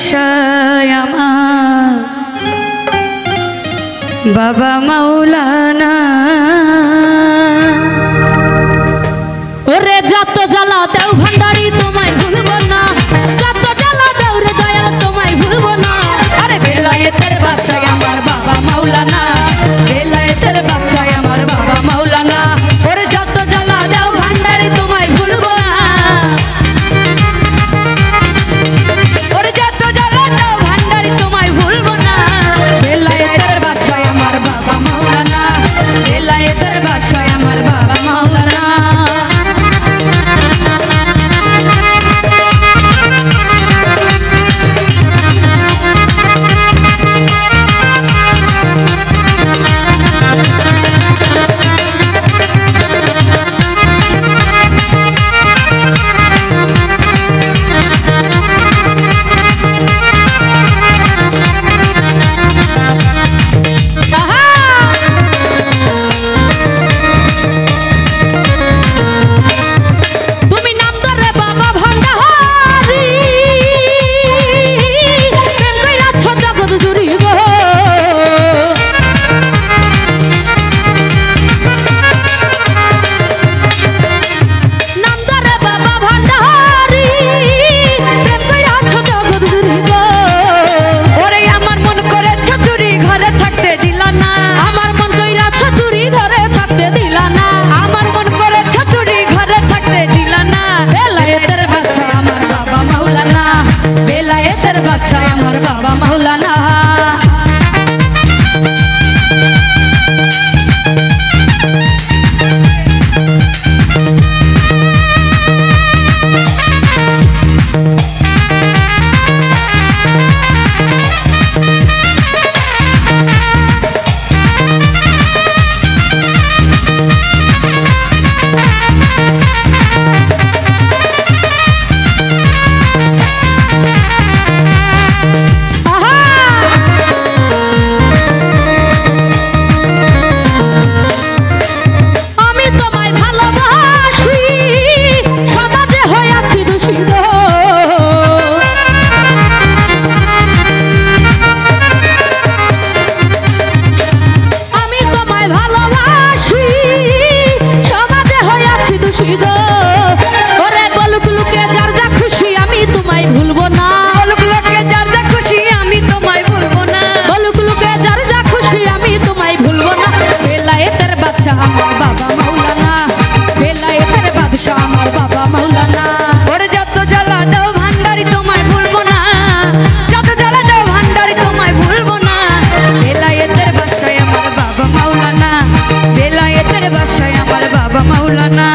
বাসায় আমার বাবা মাওলানা। ওরে যত জ্বালা দেও ভান্ডারি তোমায় ভুলবো না, যত জ্বালা দেও রে দয়াল তোমায় ভুলবো না। আরে বেলায়েতের বাসায় আমার বাবা মাওলানা, বেলায়েতের বাসায় আমার বাবা মাওলানা। ওরে যত জ্বালা দেও ভান্ডারি তোমায় ভুলবো না, ওরে যত জ্বালা দেও ভান্ডারি তোমায় ভুলবো না। বেলায়েতের বাসায় আমার বাবা মাওলানা, বেলায়েতের বাসায় আমার বাবা মাওলানা। বেলায়েতের বাসায় আমার বাবা মাওলানা। আমার বাবা মাওলানা, বেলায়েতের বাদশা আমার বাবা মাওলানা। ওরে যত জ্বালা দাও ভান্ডারি তোমায় ভুলবো না, যত জ্বালা দাও ভান্ডারি তোমায় ভুলবো না। বেলায়েতের বাসায় আমার বাবা মাওলানা, বেলায়েতের বাসায় আমার বাবা মাওলানা।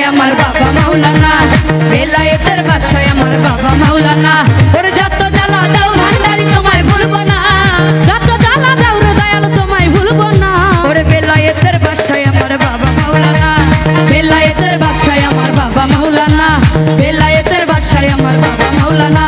আমার বাবা মাওলানা, বেলায়েতের বাসায় আমার বাবা মাওলানা। ওরে যত জ্বালা দাও ভান্ডারি তোমায় ভুলবো না, যত জ্বালা দাও রে দয়াল তোমায় ভুলবো না। ওরে বেলায়েতের বাসায় আমার বাবা মাওলানা, বেলায়েতের বাসায় আমার বাবা মাওলানা, বেলায়েতের বাসায় আমার বাবা মাওলানা।